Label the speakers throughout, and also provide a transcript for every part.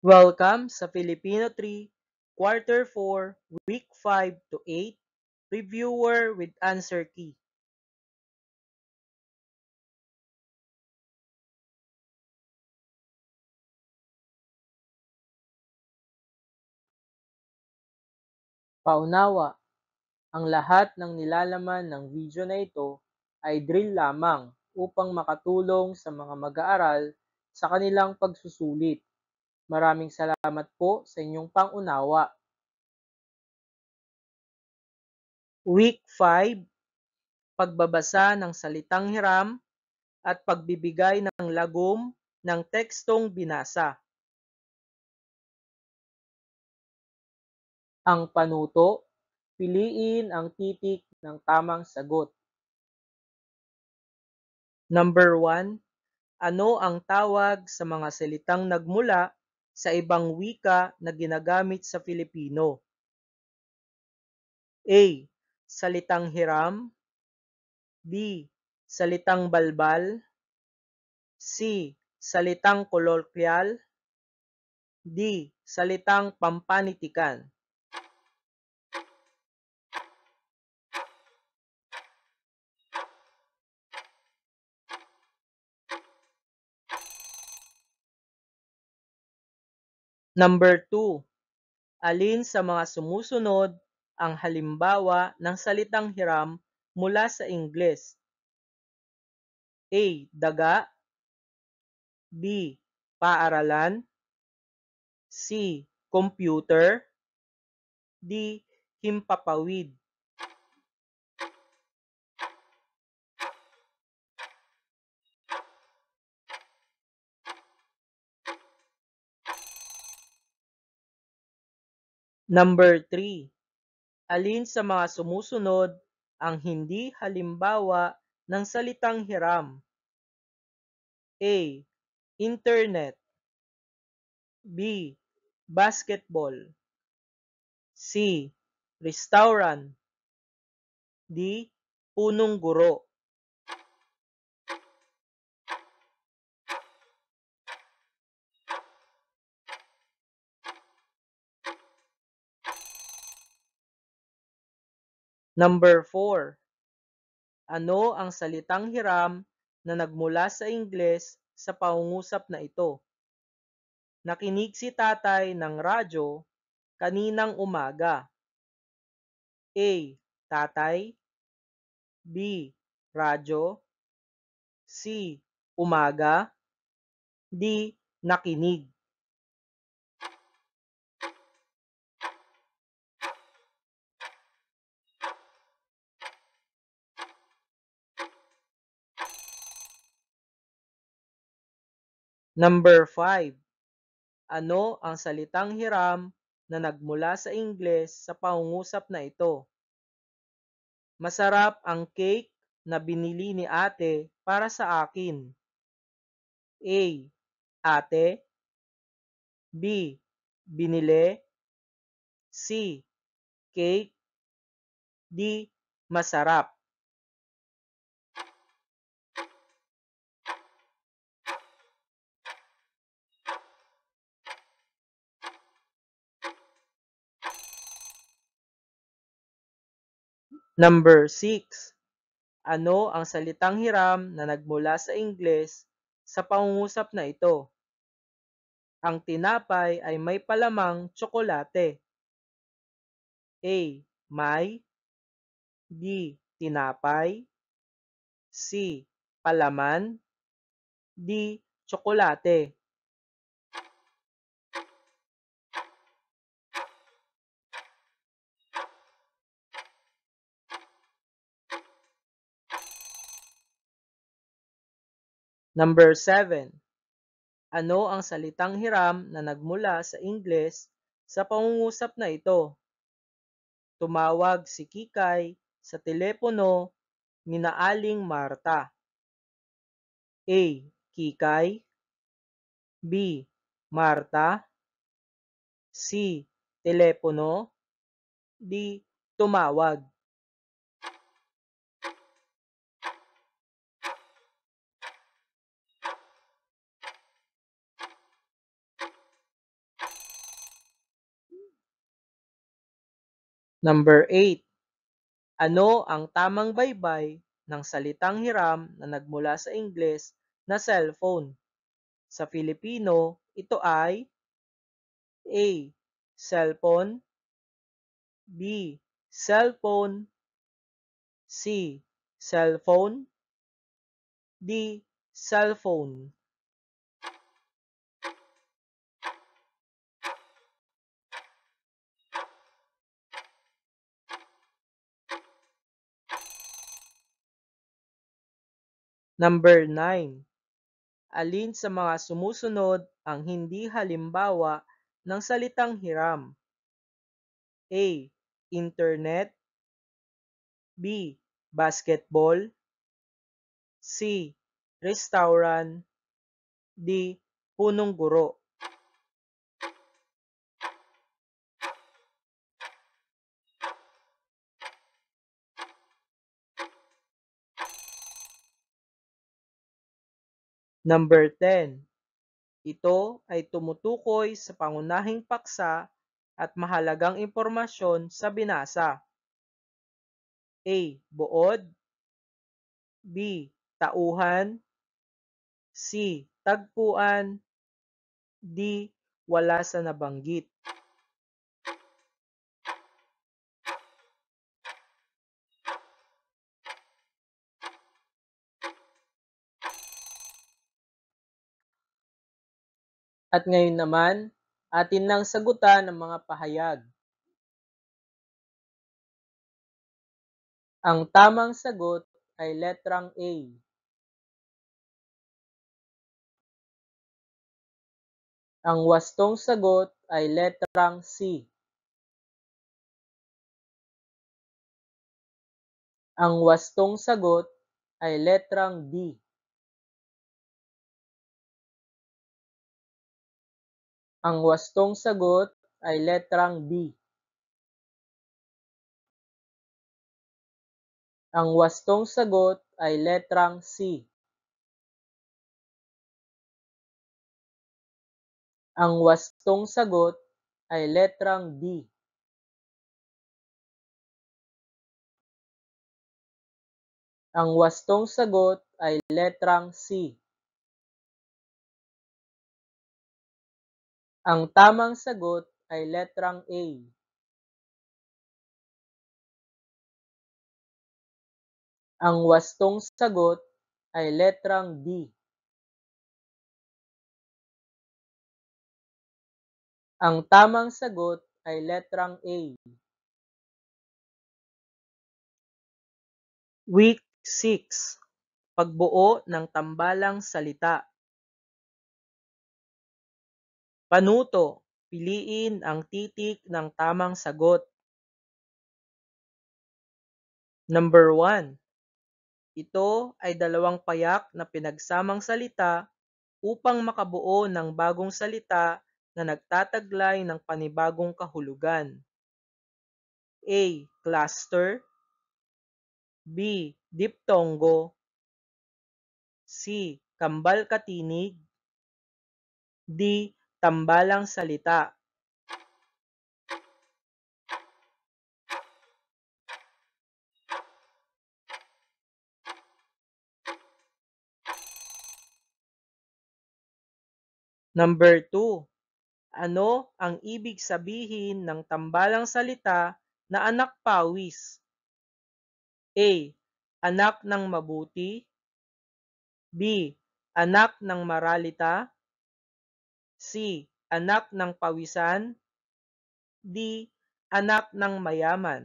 Speaker 1: Welcome sa Filipino 3, Quarter 4, Week 5 to 8, Reviewer with Answer Key. Paunawa, ang lahat ng nilalaman ng video na ito ay drill lamang upang makatulong sa mga mag-aaral sa kanilang pagsusulit. Maraming salamat po sa inyong pangunawa. Week 5, pagbabasa ng salitang hiram at pagbibigay ng lagom ng tekstong binasa. Ang panuto, piliin ang titik ng tamang sagot. Number 1, ano ang tawag sa mga salitang nagmula sa ibang wika na ginagamit sa Filipino? A. Salitang hiram. B. Salitang balbal. C. Salitang kolokyal. D. Salitang pampanitikan. Number 2, alin sa mga sumusunod ang halimbawa ng salitang hiram mula sa Ingles? A. Daga. B. Paaralan. C. Computer. D. Himpapawid. Number 3, alin sa mga sumusunod ang hindi halimbawa ng salitang hiram? A. Internet. B. Basketball. C. Restaurant. D. Punong guro. Number 4, ano ang salitang hiram na nagmula sa Ingles sa pangungusap na ito? Nakinig si tatay ng radyo kaninang umaga. A. Tatay. B. Radyo. C. Umaga. D. Nakinig. Number 5, ano ang salitang hiram na nagmula sa Ingles sa pangungusap na ito? Masarap ang cake na binili ni ate para sa akin. A. Ate. B. Binili. C. Cake. D. Masarap. Number 6, ano ang salitang hiram na nagmula sa Ingles sa pangungusap na ito? Ang tinapay ay may palamang tsokolate. A. May. B. Tinapay. C. Palaman. D. Tsokolate. Number 7, ano ang salitang hiram na nagmula sa Ingles sa pangungusap na ito? Tumawag si Kikay sa telepono nina Aling Marta. A. Kikay. B. Marta. C. Telepono. D. Tumawag. Number 8. Ano ang tamang baybay ng salitang hiram na nagmula sa Ingles na cellphone? Sa Filipino, ito ay A. Cellphone, B. Cellphone, C. Cellphone, D. Cellphone. Number 9. Alin sa mga sumusunod ang hindi halimbawa ng salitang hiram? A. Internet, B. Basketball, C. Restaurant, D. Punong guro. Number 10. Ito ay tumutukoy sa pangunahing paksa at mahalagang impormasyon sa binasa. A. Buod, B. Tauhan, C. Tagpuan, D. Wala sa nabanggit. At ngayon naman, atin nang sagutan ang mga pahayag. Ang tamang sagot ay letrang A. Ang wastong sagot ay letrang C. Ang wastong sagot ay letrang D. Ang wastong sagot ay letrang B. Ang wastong sagot ay letrang C. Ang wastong sagot ay letrang D. Ang wastong sagot ay letrang C. Ang tamang sagot ay letrang A. Ang wastong sagot ay letrang D. Ang tamang sagot ay letrang A. Week 6. Pagbuo ng tambalang salita. Panuto. Piliin ang titik ng tamang sagot. Number 1. Ito ay dalawang payak na pinagsamang salita upang makabuo ng bagong salita na nagtataglay ng panibagong kahulugan. A. Cluster, B. Diptongo, C. Kambal katinig, D. Tambalang salita. Number 2. Ano ang ibig sabihin ng tambalang salita na anak pawis? A. Anak ng mabuti, B. Anak ng maralita, C. Anak ng pawisan, D. Anak ng mayaman.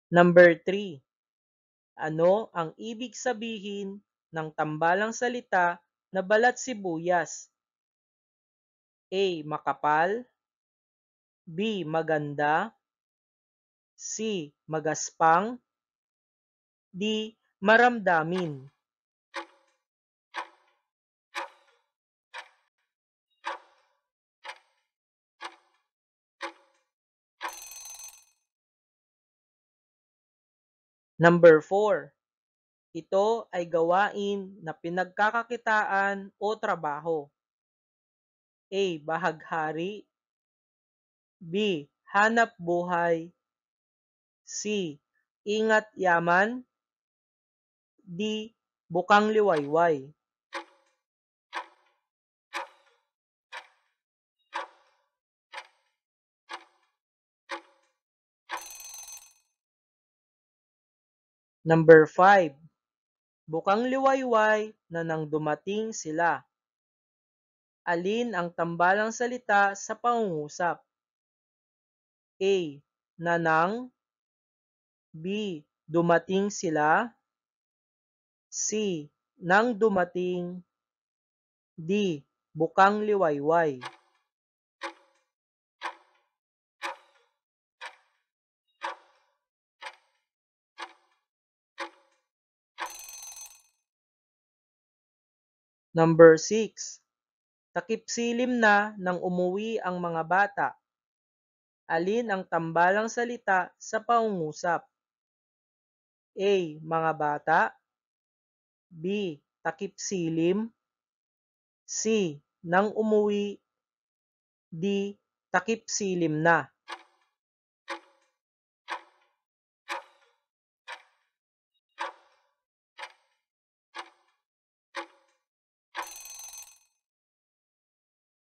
Speaker 1: Number 3. Ano ang ibig sabihin ng tambalang salita na balat sibuyas? A. Makapal, B. Maganda, C. Magaspang, D. Maramdamin. Number 4. Ito ay gawain na pinagkakakitaan o trabaho. A. Bahaghari. B. Hanap buhay. C. Ingat yaman. D. Bukang liwayway. Number 5. Bukang liwayway na nang dumating sila. Alin ang tambalang salita sa pangungusap? A. Nanang. B. Dumating sila. C. Nang dumating. D. Bukang liwayway. Number 6. Takip-silim na nang umuwi ang mga bata. Alin ang tambalang salita sa pangungusap? A. Mga bata. B. Takip-silim. C. Nang umuwi. D. Takip-silim na.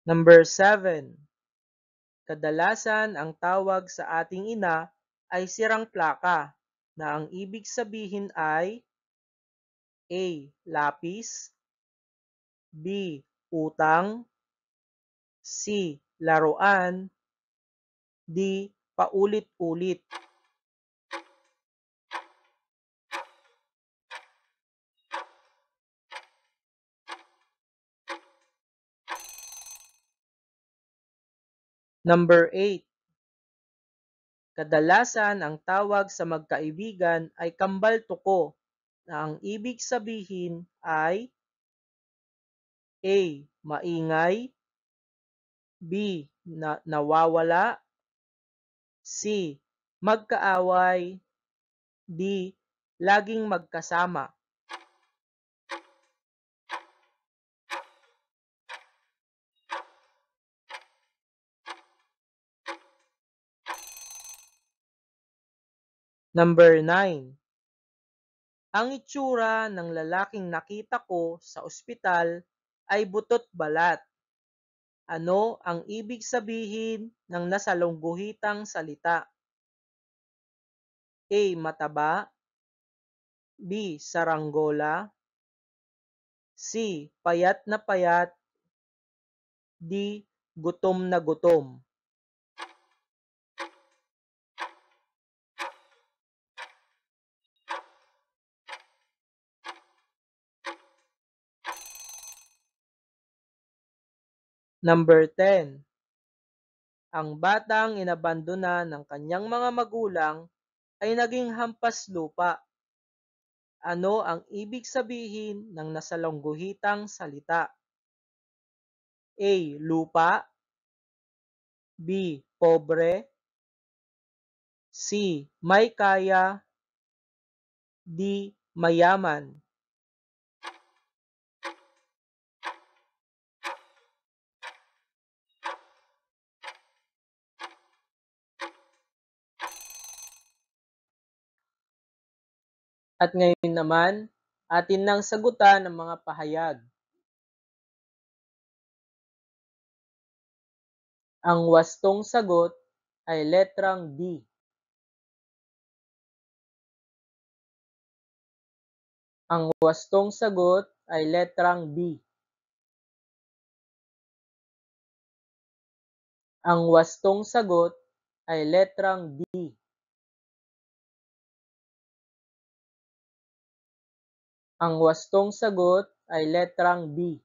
Speaker 1: Number 7. Kadalasan ang tawag sa ating ina ay sirang plaka na ang ibig sabihin ay A. Lapis. B. Utang. C. Laruan. D. Paulit-ulit. Number 8. Kadalasan ang tawag sa magkaibigan ay kambal-tuko na ang ibig sabihin ay A. Maingay. B. Nawawala. C. Magkaaway. D. Laging magkasama. Number 9. Ang itsura ng lalaking nakita ko sa ospital ay butot balat. Ano ang ibig sabihin ng nasalungguhitang salita? A. Mataba. B. Saranggola. C. Payat na payat. D. Gutom na gutom. Number 10. Ang batang inabandona ng kanyang mga magulang ay naging hampas lupa. Ano ang ibig sabihin ng nasalungguhitang salita? A. Lupa. B. Pobre. C. May kaya. D. Mayaman. At ngayon naman, atin nang sagutan ang mga pahayag. Ang wastong sagot ay letrang D. Ang wastong sagot ay letrang B. Ang wastong sagot ay letrang D. Ang wastong sagot ay letrang B.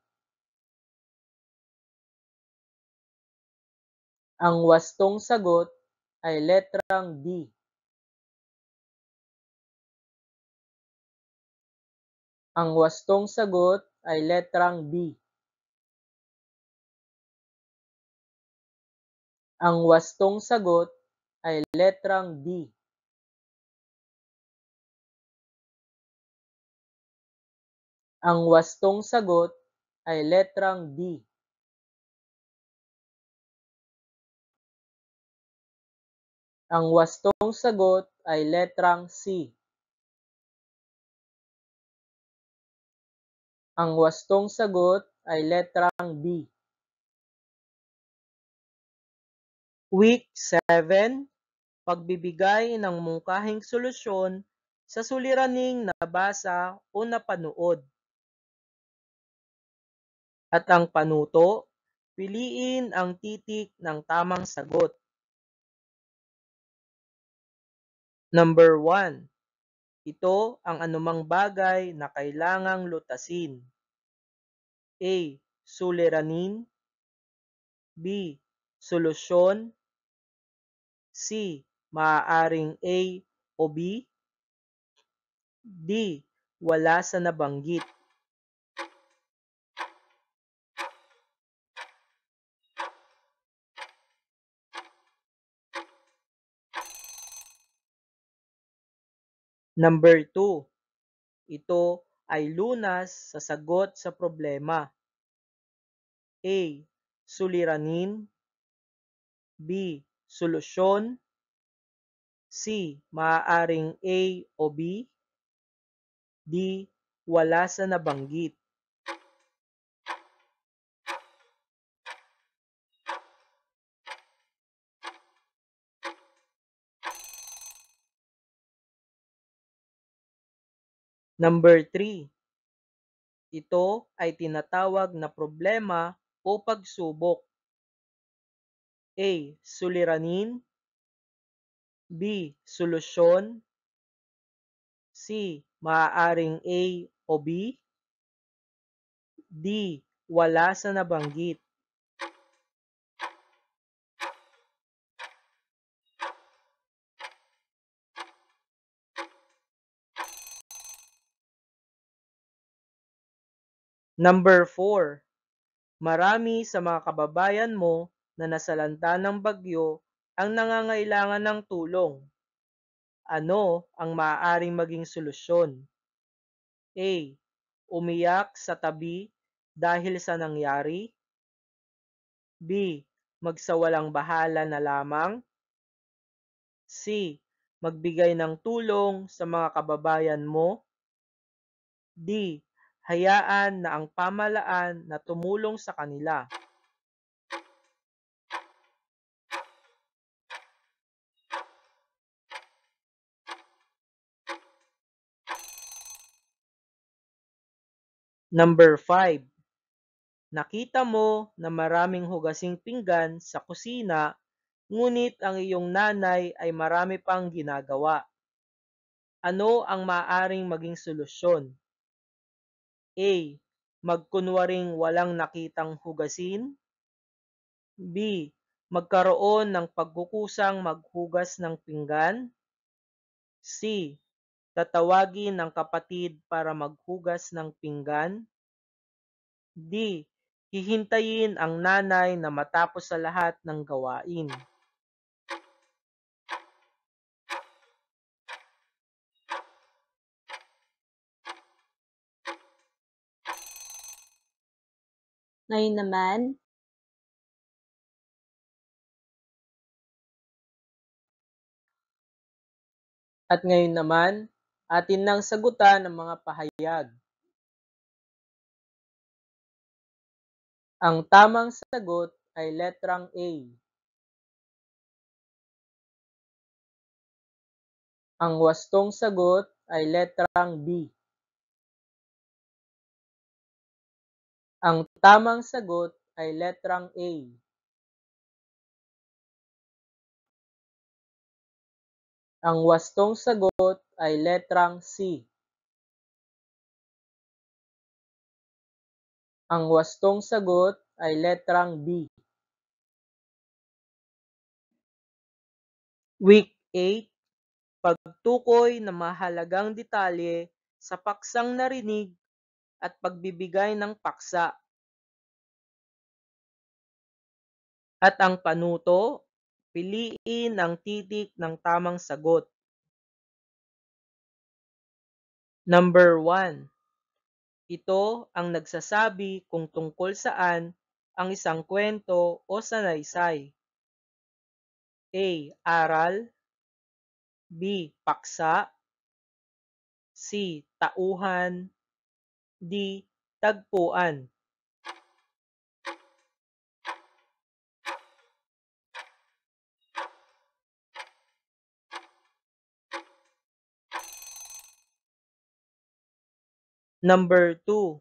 Speaker 1: Ang wastong sagot ay letrang D. Ang wastong sagot ay letrang B. Ang wastong sagot ay letrang D. Ang wastong sagot ay letrang D. Ang wastong sagot ay letrang C. Ang wastong sagot ay letrang B. Week 7, pagbibigay ng mungkahing solusyon sa suliraning nabasa o napanood. At ang panuto, piliin ang titik ng tamang sagot. Number 1. Ito ang anumang bagay na kailangang lutasin. A. Suliranin. B. Solusyon. C. Maaaring A o B. D. Wala sa nabanggit. Number 2. Ito ay lunas sa sagot sa problema. A. Suliranin. B. Solusyon. C. Maaaring A o B. D. Wala sa nabanggit. Number 3. Ito ay tinatawag na problema o pagsubok. A. Suliranin. B. Solusyon. C. Maaaring A o B. D. Wala sa nabanggit. Number 4. Marami sa mga kababayan mo na nasalanta ng bagyo ang nangangailangan ng tulong. Ano ang maaaring maging solusyon? A. Umiyak sa tabi dahil sa nangyari. B. Magsawalang bahala na lamang. C. Magbigay ng tulong sa mga kababayan mo. D. Hayaan na ang pamahalaan na tumulong sa kanila. Number 5. Nakita mo na maraming hugasing pinggan sa kusina, ngunit ang iyong nanay ay marami pang ginagawa. Ano ang maaaring maging solusyon? A. Magkunwaring walang nakitang hugasin. B. Magkaroon ng pagkukusang maghugas ng pinggan. C. Tatawagin ng kapatid para maghugas ng pinggan. D. Hihintayin ang nanay na matapos sa lahat ng gawain.
Speaker 2: Ngayon naman,
Speaker 1: At ngayon naman, atin nang sagutan ang mga pahayag. Ang tamang sagot ay letrang A. Ang wastong sagot ay letrang B. Ang tamang sagot ay letrang A. Ang wastong sagot ay letrang C. Ang wastong sagot ay letrang B. Week 8, pagtukoy ng mahalagang detalye sa paksang narinig at pagbibigay ng paksa. At ang panuto, piliin ang titik ng tamang sagot. Number 1. Ito ang nagsasabi kung tungkol saan ang isang kwento o sanaysay. A. Aral. B. Paksa. C. Tauhan. D. Tagpuan. Number 2.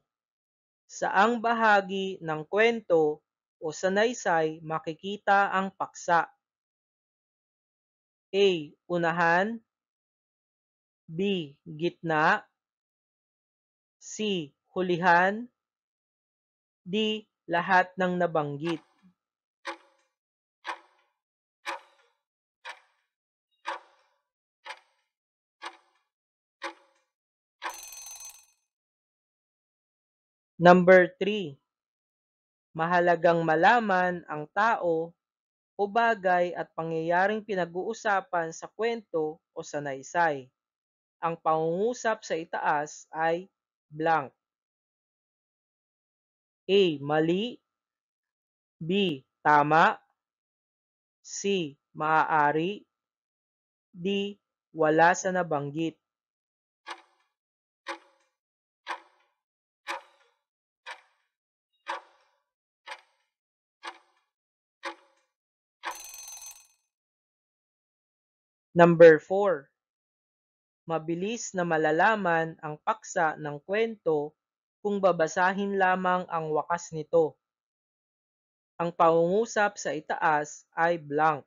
Speaker 1: Saang bahagi ng kwento o sanaysay makikita ang paksa? A. Unahan. B. Gitna. C. Hulihan. D. Lahat ng nabanggit. Number 3. Mahalagang malaman ang tao o bagay at pangyayaring pinag-uusapan sa kwento o sanaysay. Ang pangungusap sa itaas ay blank. A. Mali. B. Tama. C. Maaari. D. Wala sa nabanggit. Number 4. Mabilis na malalaman ang paksa ng kwento kung babasahin lamang ang wakas nito. Ang pangungusap sa itaas ay blank.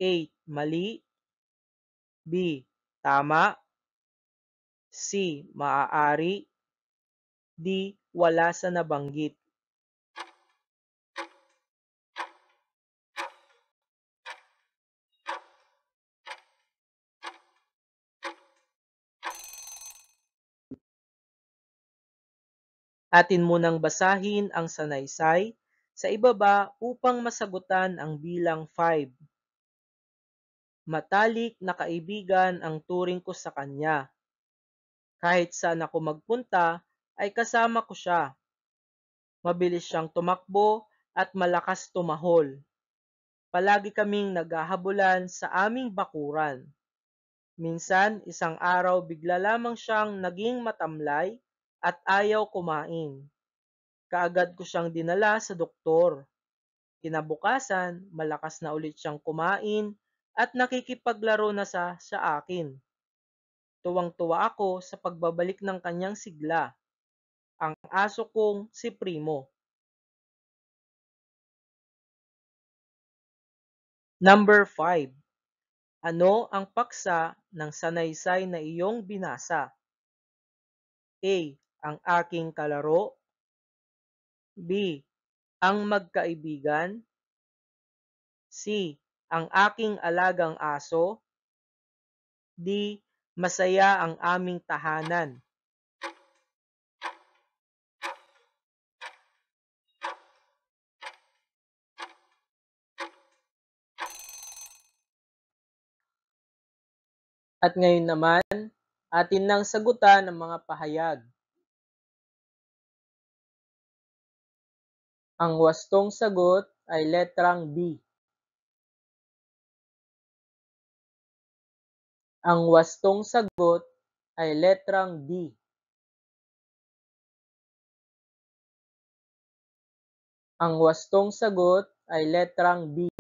Speaker 1: A. Mali. B. Tama. C. Maaari. D. Wala sa nabanggit. Atin munang basahin ang sanaysay sa ibaba upang masagutan ang bilang 5. Matalik na kaibigan ang turing ko sa kanya. Kahit saan ako magpunta, ay kasama ko siya. Mabilis siyang tumakbo at malakas tumahol. Palagi kaming naghahabulan sa aming bakuran. Minsan, isang araw bigla lamang siyang naging matamlay at ayaw kumain. Kaagad ko siyang dinala sa doktor. Kinabukasan, malakas na ulit siyang kumain at nakikipaglaro na sa akin. Tuwang-tuwa ako sa pagbabalik ng kanyang sigla, ang aso kong si Primo. Number 5. Ano ang paksa ng sanaysay na iyong binasa? A. Ang aking kalaro. B. Ang magkaibigan. C. Ang aking alagang aso. D. Masaya ang aming tahanan. At ngayon naman, atin nang sagutan ang mga pahayag. Ang wastong sagot ay letrang B. Ang wastong sagot ay letrang D. Ang wastong sagot ay letrang B.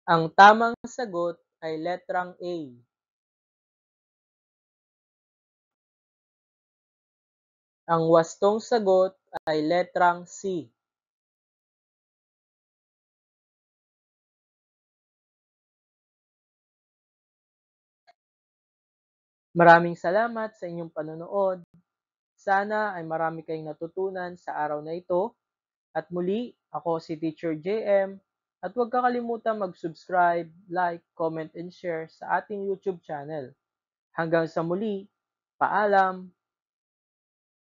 Speaker 1: Ang tamang sagot ay letrang A. Ang wastong sagot ay letrang C. Maraming salamat sa inyong panonood. Sana ay marami kayong natutunan sa araw na ito. At muli, ako si Teacher JM. At huwag kakalimutan mag-subscribe, like, comment, and share sa ating YouTube channel. Hanggang sa muli, paalam!